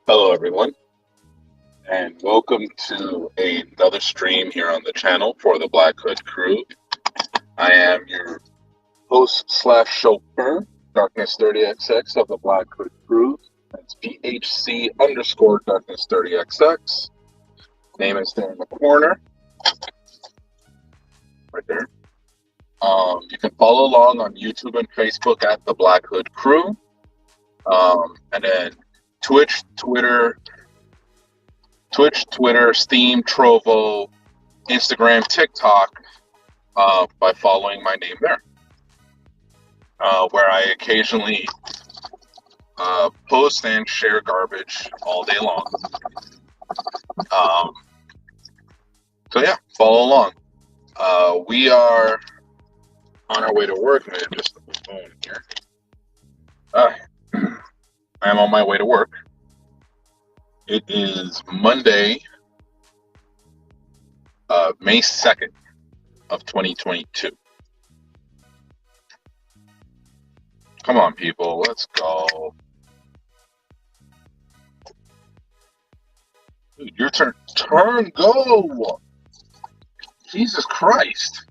Hello, everyone, and welcome to another stream here on the channel for the Black Hood Crew. I am your host slash chauffeur, Darkness 30XX of the Black Hood Crew. That's PHC underscore Darkness 30XX. Name is there in the corner, right there. You can follow along on YouTube and Facebook at the Black Hood Crew, and then Twitch, Twitter, Steam, Trovo, Instagram, TikTok, by following my name there, where I occasionally post and share garbage all day long. So yeah, follow along. We are on our way to work. Man, just a phone here. I am on my way to work. It is Monday, May 2nd of 2022. Come on, people, let's go. Dude, your turn. Go! Jesus Christ.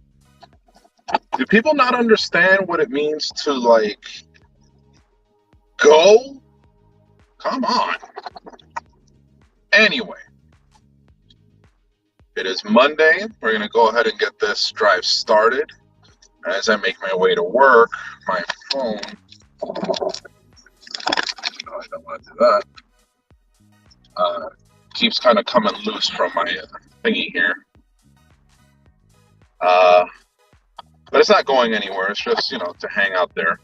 Do people not understand what it means to, like, go? Come on. Anyway, it is Monday. We're going to go ahead and get this drive started. As I make my way to work, my phone. No, I don't want to do that. Keeps kind of coming loose from my thingy here. But it's not going anywhere. It's just, to hang out there.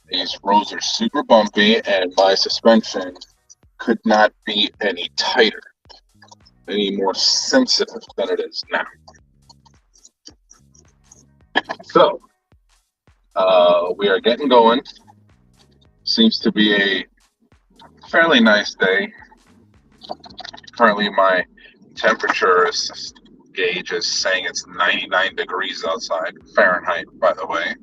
These roads are super bumpy, and my suspension could not be any tighter, any more sensitive than it is now. So, we are getting going. Seems to be a fairly nice day. Currently, my temperature gauge is saying it's 99 degrees outside, Fahrenheit, by the way.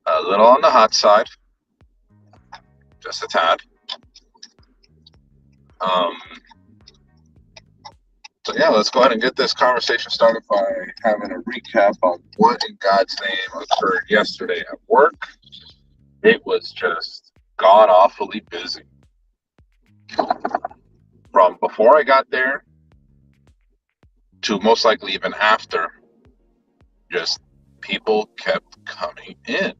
A little on the hot side, just a tad. So yeah, let's go ahead and get this conversation started by having a recap on what in God's name occurred yesterday at work. It was just god-awfully busy. From before I got there to most likely even after, just people kept coming in.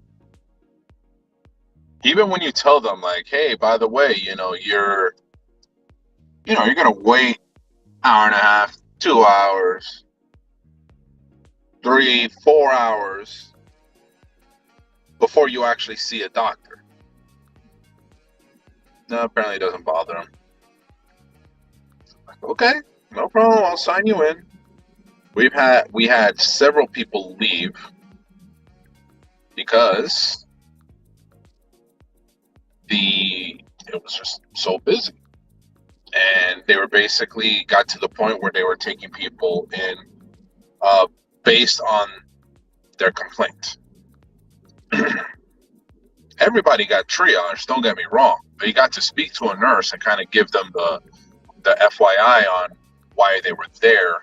Even when you tell them, like, hey, by the way, you're gonna wait hour and a half, 2 hours, 3, 4 hours before you actually see a doctor. No, apparently it doesn't bother them. Like, okay, no problem, I'll sign you in. We had several people leave because it was just so busy. And they were basically got to the point where they were taking people in based on their complaint. Everybody got triaged, don't get me wrong. They got to speak to a nurse and kind of give them the FYI on why they were there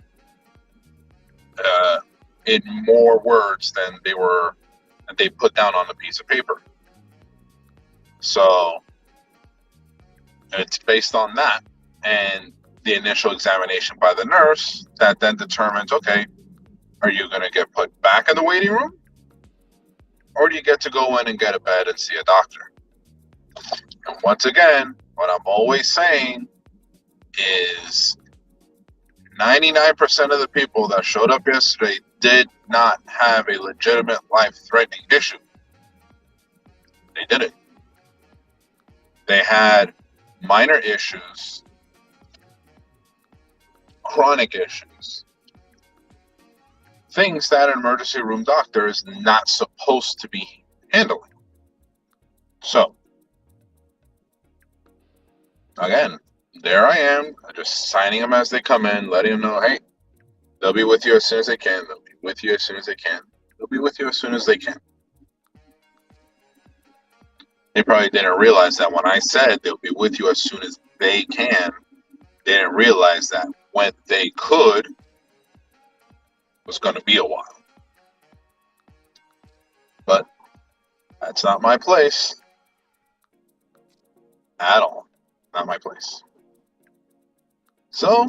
in more words than they put down on a piece of paper. So it's based on that and the initial examination by the nurse that then determines, okay, are you going to get put back in the waiting room? Or do you get to go in and get a bed and see a doctor? And once again, what I'm always saying is 99% of the people that showed up yesterday did not have a legitimate life-threatening issue. They didn't. They had minor issues, chronic issues, things that an emergency room doctor is not supposed to be handling. So, again, there I am, just signing them as they come in, letting them know, hey, they'll be with you as soon as they can. They'll be with you as soon as they can. They'll be with you as soon as they can. They probably didn't realize that when I said they'll be with you as soon as they can, they didn't realize that when they could was going to be a while. But that's not my place at all. Not my place. So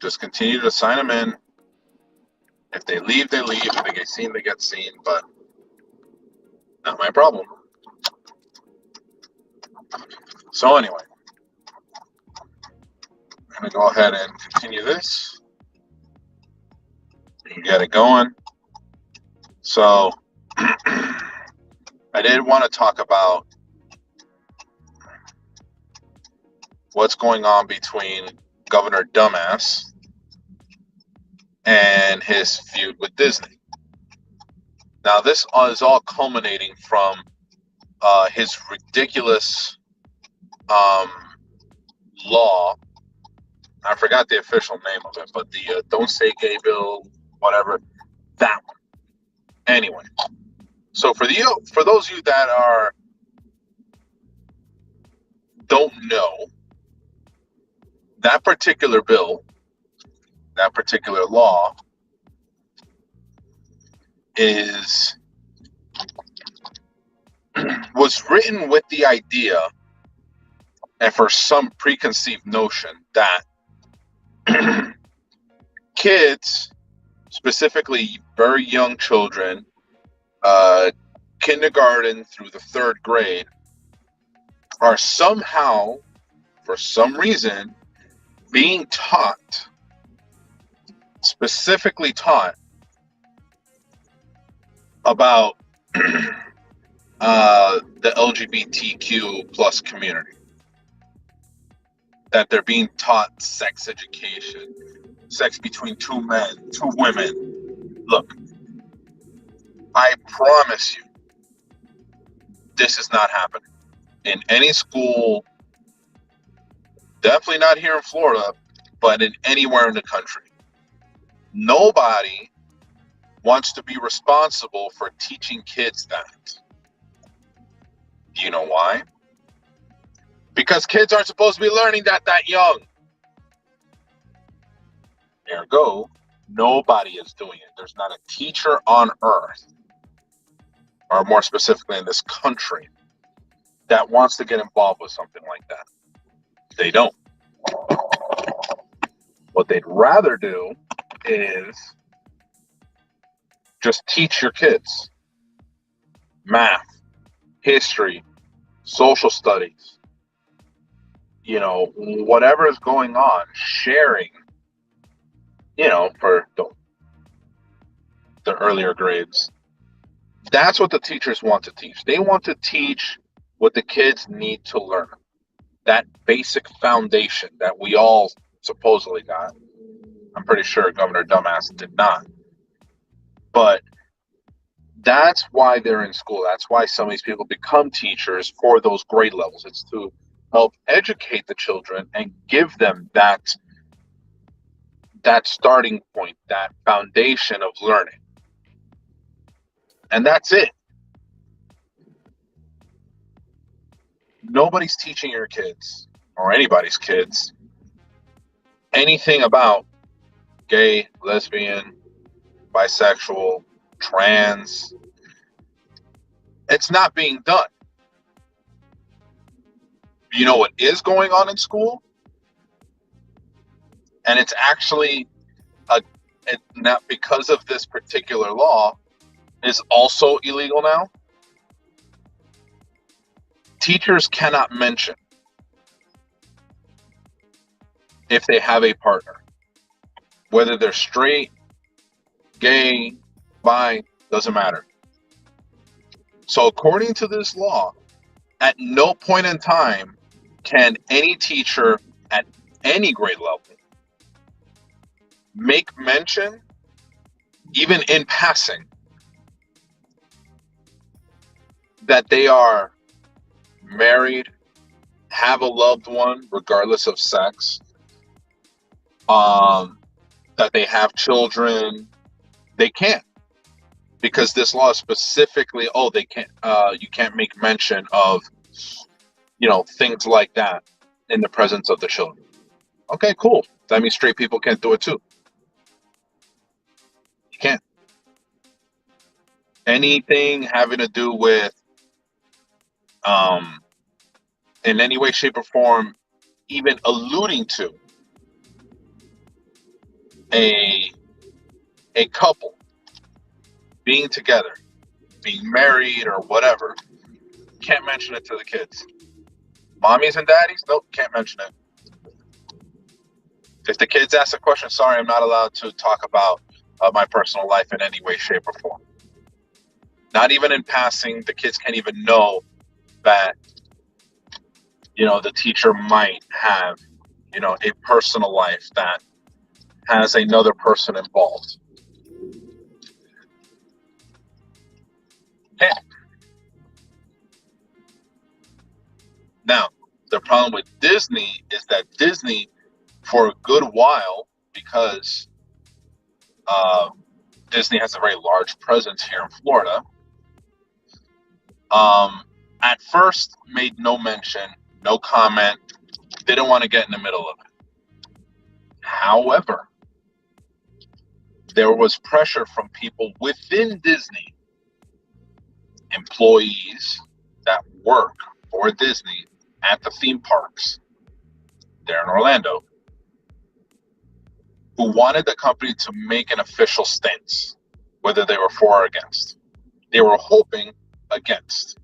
just continue to sign them in. If they leave, they leave. If they get seen, they get seen. But not my problem. So anyway, I'm going to go ahead and continue this. You get it going. So I did want to talk about what's going on between Governor Dumbass and his feud with Disney. Now, this is all culminating from his ridiculous law. I forgot the official name of it, but the Don't Say Gay bill, whatever, that one. Anyway, so for those of you that don't know, that particular bill, that particular law was written with the idea and for some preconceived notion that kids, specifically very young children, kindergarten through the third grade, are somehow, for some reason, being taught, specifically taught, about the LGBTQ plus community. That they're being taught sex education, sex between two men, two women. Look, I promise you, this is not happening in any school, definitely not here in Florida, but in anywhere in the country. Nobody wants to be responsible for teaching kids that. Do you know why? Because kids aren't supposed to be learning that young. Ergo, nobody is doing it. There's not a teacher on earth, or more specifically in this country, that wants to get involved with something like that. They don't. What they'd rather do is just teach your kids math, history, social studies, whatever is going on, sharing, for the earlier grades. That's what the teachers want to teach. They want to teach what the kids need to learn. That basic foundation that we all supposedly got. I'm pretty sure Governor Dumbass did not. But that's why they're in school. That's why some of these people become teachers for those grade levels. It's to help educate the children and give them that starting point, that foundation of learning. And that's it. Nobody's teaching your kids, or anybody's kids, anything about gay, lesbian, bisexual, trans. It's not being done. You know what is going on in school? And it's actually, not because of this particular law, is also illegal now. Teachers cannot mention if they have a partner, whether they're straight, gay, bi, doesn't matter. So according to this law, at no point in time can any teacher at any grade level make mention, even in passing, that they are married, have a loved one, regardless of sex, that they have children. They can't, because this law specifically, they can't. You can't make mention of things like that in the presence of the children. Okay, cool. That means straight people can't do it too. You can't. Anything having to do with, um, in any way, shape, or form, even alluding to a a couple being together, being married or whatever, can't mention it to the kids. Mommies and daddies, nope, can't mention it. If the kids ask a question, sorry, I'm not allowed to talk about my personal life in any way, shape, or form. Not even in passing. The kids can't even know that, the teacher might have, a personal life that has another person involved. Can't. Now, the problem with Disney is that Disney, for a good while, because uh, Disney has a very large presence here in Florida, at first made no mention, no comment, didn't want to get in the middle of it. However, there was pressure from people within Disney, employees that work for Disney at the theme parks there in Orlando, who wanted the company to make an official stance, whether they were for or against. They were hoping against.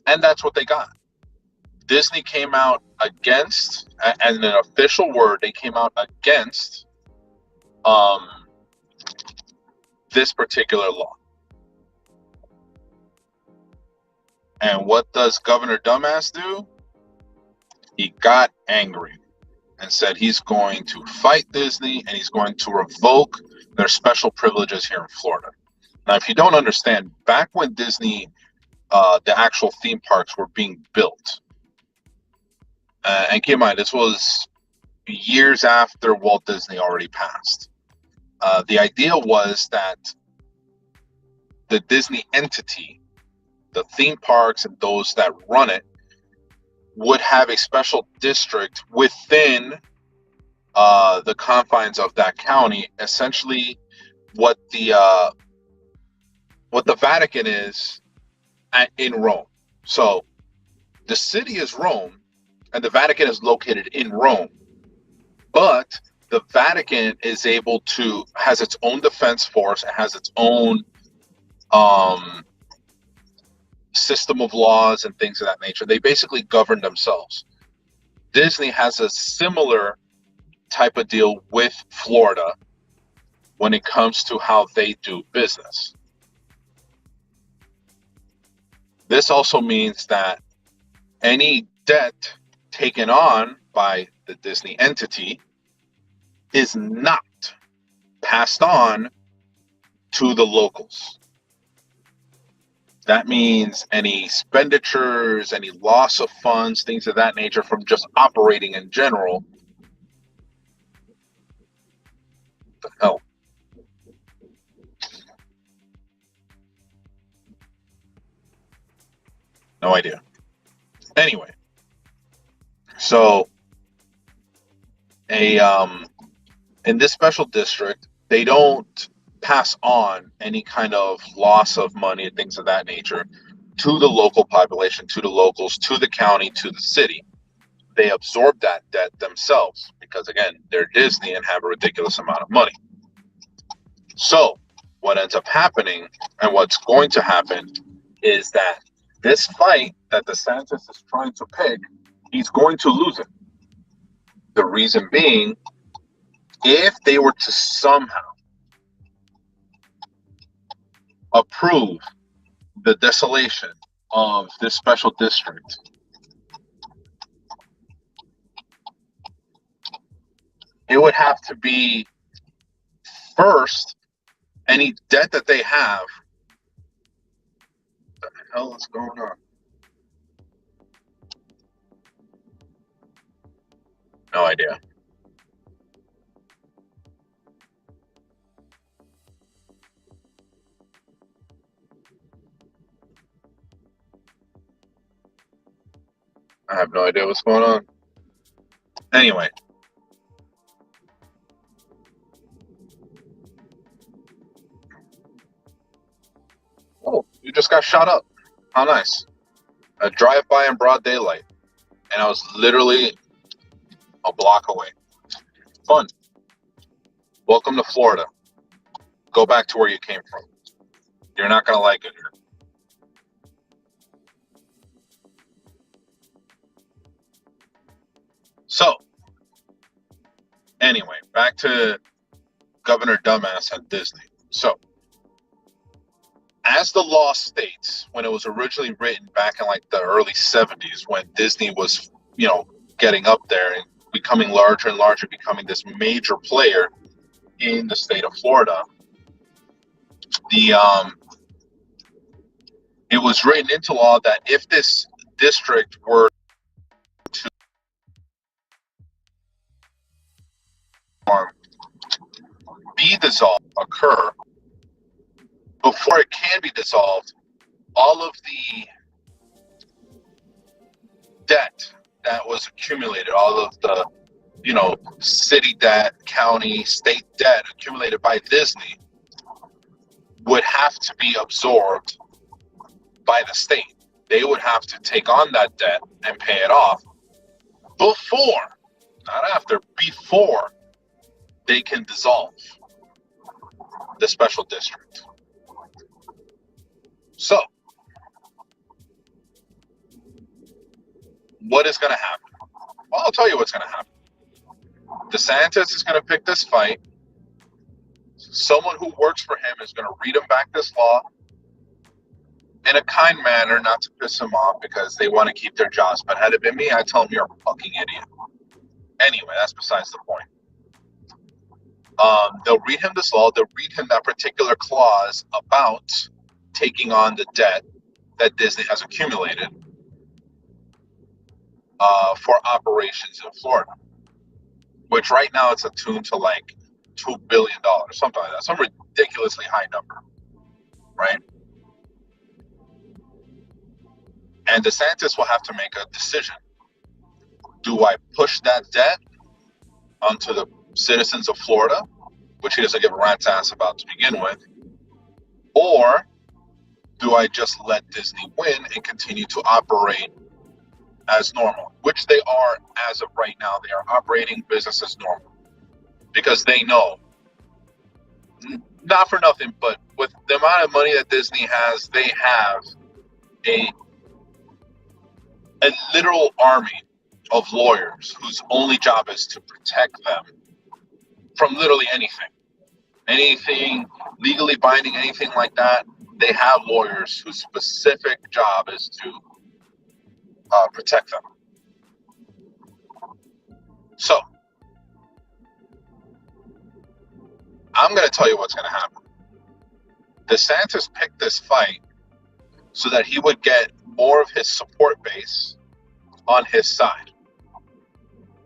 And that's what they got. Disney came out against, and an official word, they came out against this particular law. And what does Governor Dumbass do? He got angry and said he's going to fight Disney and he's going to revoke their special privileges here in Florida. Now, if you don't understand, back when Disney, the actual theme parks were being built, and keep in mind, this was years after Walt Disney already passed. The idea was that the Disney entity, the theme parks and those that run it, would have a special district within the confines of that county, essentially what the Vatican is in Rome. So the city is Rome, and the Vatican is located in Rome, but the Vatican has its own defense force, it has its own system of laws and things of that nature. They basically govern themselves. Disney has a similar type of deal with Florida when it comes to how they do business. This also means that any debt taken on by the Disney entity is not passed on to the locals. That means any expenditures, any loss of funds, things of that nature from just operating in general. What the hell? No idea. Anyway, so in this special district, they don't pass on any kind of loss of money and things of that nature to the local population, to the locals, to the county, to the city. They absorb that debt themselves because, again, they're Disney and have a ridiculous amount of money. So what ends up happening, and what's going to happen, is that this fight that DeSantis is trying to pick, he's going to lose it. The reason being, if they were to somehow approve the desolation of this special district, it would have to be, first, any debt that they have. What the hell is going on? No idea. I have no idea what's going on. Anyway. Oh, you just got shot up. How nice. A drive-by in broad daylight. And I was literally a block away. Fun. Welcome to Florida. Go back to where you came from. You're not going to like it here. So, anyway, back to Governor Dumbass at Disney. So, as the law states, when it was originally written back in like the early 70s, when Disney was, getting up there and becoming larger and larger, becoming this major player in the state of Florida, it was written into law that if this district were to be dissolved, occur, before it can be dissolved, all of the debt that was accumulated, all of the, city debt, county, state debt accumulated by Disney would have to be absorbed by the state. They would have to take on that debt and pay it off before, not after, before they can dissolve the special district. So, what is going to happen? Well, I'll tell you what's going to happen. DeSantis is going to pick this fight. Someone who works for him is going to read him back this law in a kind manner, not to piss him off because they want to keep their jobs. But had it been me, I'd tell him you're a fucking idiot. Anyway, that's besides the point. They'll read him this law. They'll read him that particular clause about taking on the debt that Disney has accumulated for operations in Florida, which right now it's attuned to like $2 billion, something like that, some ridiculously high number, right? And DeSantis will have to make a decision. Do I push that debt onto the citizens of Florida, which he doesn't give a rat's ass about to begin with, or do I just let Disney win and continue to operate as normal, which they are as of right now. They are operating business as normal because they know, not for nothing, but with the amount of money that Disney has, they have a literal army of lawyers whose only job is to protect them from literally anything legally binding, anything like that. They have lawyers whose specific job is to protect them. So, I'm going to tell you what's going to happen. DeSantis picked this fight so that he would get more of his support base on his side.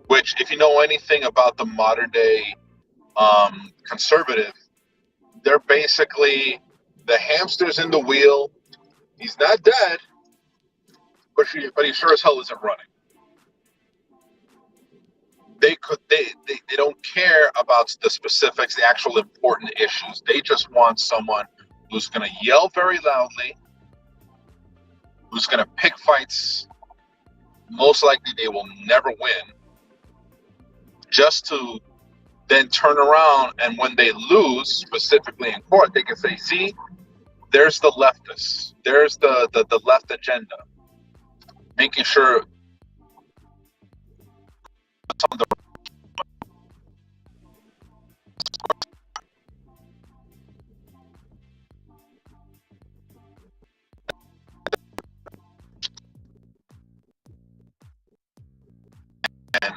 Which, if you know anything about the modern day conservative, they're basically the hamsters in the wheel. He's not dead, but he sure as hell isn't running. They don't care about the specifics, the actual important issues. They just want someone who's going to yell very loudly, who's going to pick fights. Most likely they will never win, just to then turn around, and when they lose, specifically in court, they can say, see, there's the leftists, there's the left agenda, making sure some of the and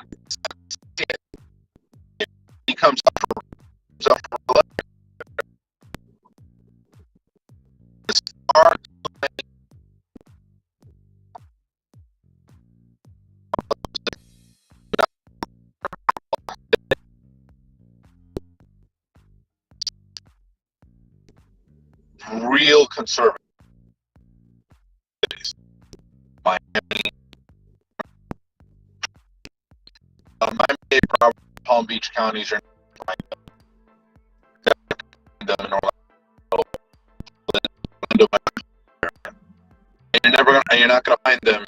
he comes up for it's hard real conservative. Miami, Palm Beach counties, you're not going to find them in Orlando, and you're not going to find them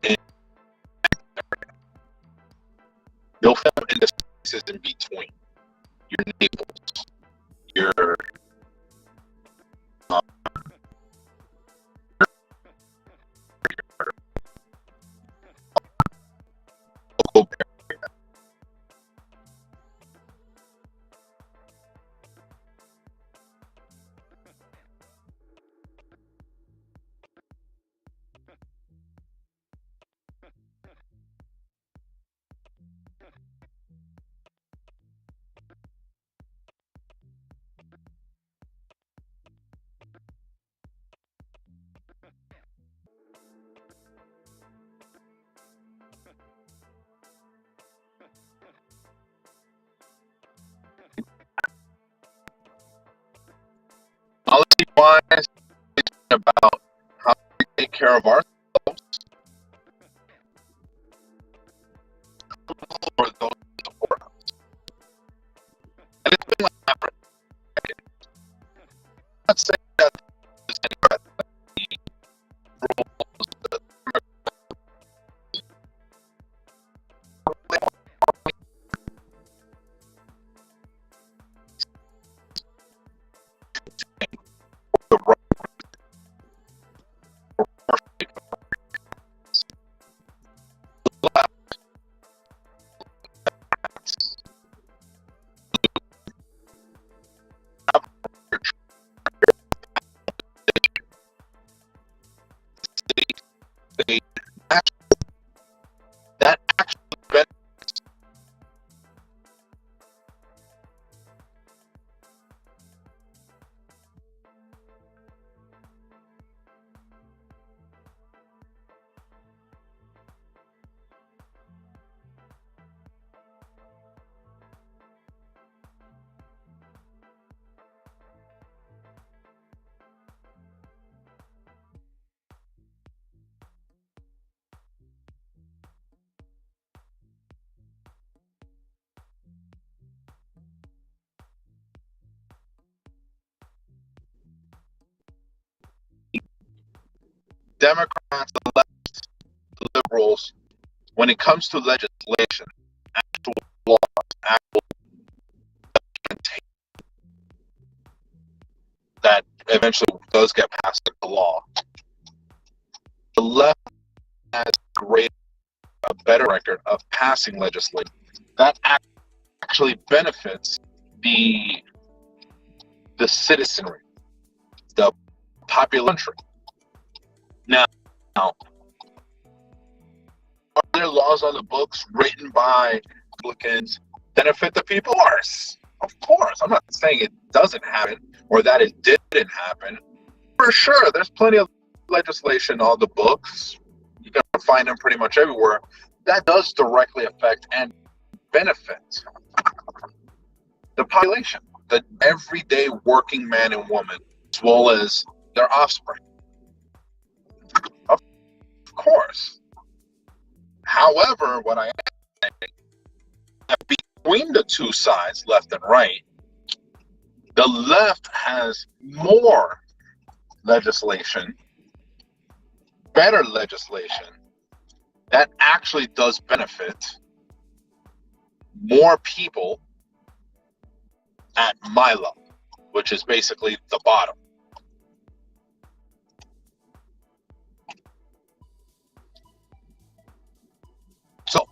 in. You'll find them in the spaces in between. Your Naples, your local area. Policy-wise, it's about how we take care of ourselves or those who support us. And it's been like that for decades. I'm not saying that there's any rules that the right they that actually benefits. Democrats, the left, the liberals, when it comes to legislation, actual laws, actual that eventually does get passed into law, the left has a better record of passing legislation that actually benefits the citizenry, the population. Now, are there laws on the books written by Republicans benefit the people? Of course. I'm not saying it doesn't happen or that it didn't happen. For sure, there's plenty of legislation on the books. You can find them pretty much everywhere. That does directly affect and benefit the population, the everyday working man and woman, as well as their offspring. Of course. However, what I am saying, that between the two sides, left and right, the left has more legislation, better legislation, that actually does benefit more people at my level, which is basically the bottom. So,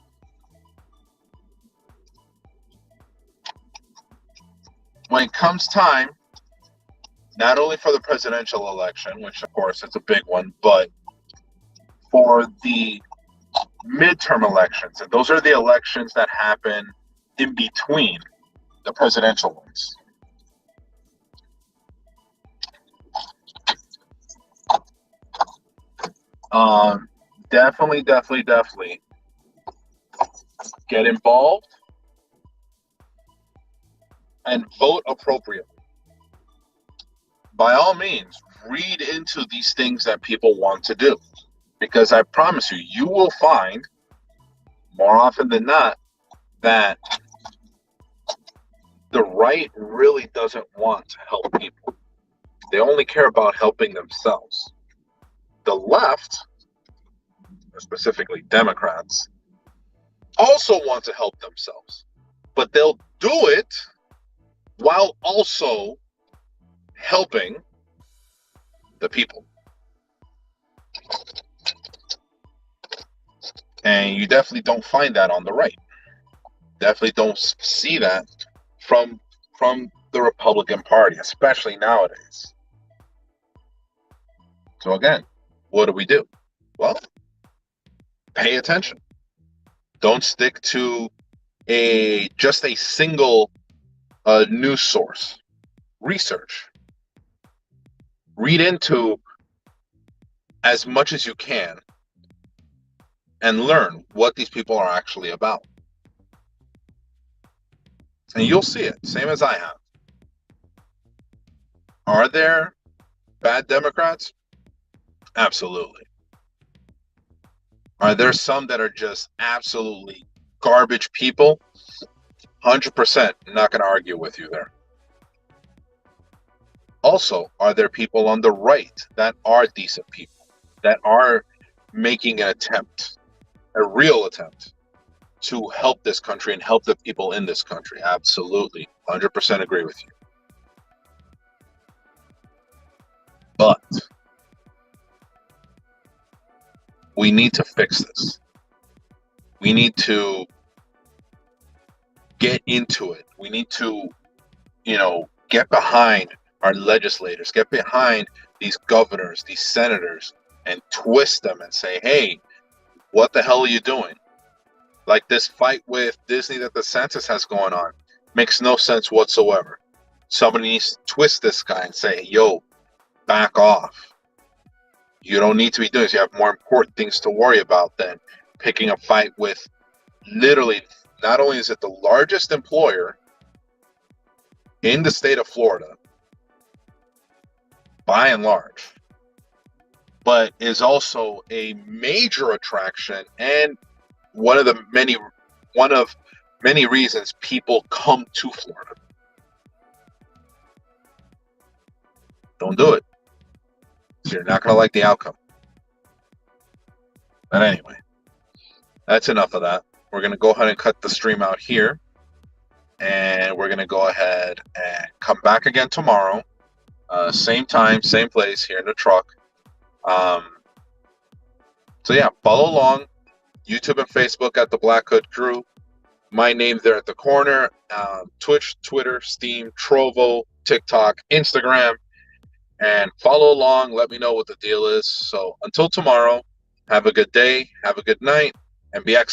when it comes time, not only for the presidential election, which of course is a big one, but for the midterm elections, and those are the elections that happen in between the presidential ones. Definitely get involved and vote appropriately. By all means, read into these things that people want to do, because I promise you, you will find more often than not that the right really doesn't want to help people. They only care about helping themselves. The left, specifically Democrats, also want to help themselves, but they'll do it while also helping the people. And you definitely don't find that on the right. Definitely don't see that from the Republican Party, especially nowadays. So again, what do? Well, pay attention. Don't stick to just a single news source. Research. Read into as much as you can and learn what these people are actually about. And you'll see it, same as I have. Are there bad Democrats? Absolutely. Are there some that are just absolutely garbage people? 100%. Not going to argue with you there. Also, are there people on the right that are decent people, that are making an attempt, a real attempt, to help this country and help the people in this country? Absolutely. 100% agree with you. But we need to fix this. We need to get into it. We need to, get behind our legislators, get behind these governors, these senators, and twist them and say, hey, what the hell are you doing? Like this fight with Disney that DeSantis has going on makes no sense whatsoever. Somebody needs to twist this guy and say, yo, back off. You don't need to be doing this. You have more important things to worry about than picking a fight with literally, not only is it the largest employer in the state of Florida, by and large, but is also a major attraction and one of many reasons people come to Florida. Don't do it. So you're not going to like the outcome. But anyway, that's enough of that. We're going to go ahead and cut the stream out here. And we're going to go ahead and come back again tomorrow. Same time, same place here in the truck. So yeah, follow along. YouTube and Facebook at the Black Hood Crew. My name there at the corner. Twitch, Twitter, Steam, Trovo, TikTok, Instagram. And follow along. Let me know what the deal is. So until tomorrow, have a good day, have a good night, and be excellent.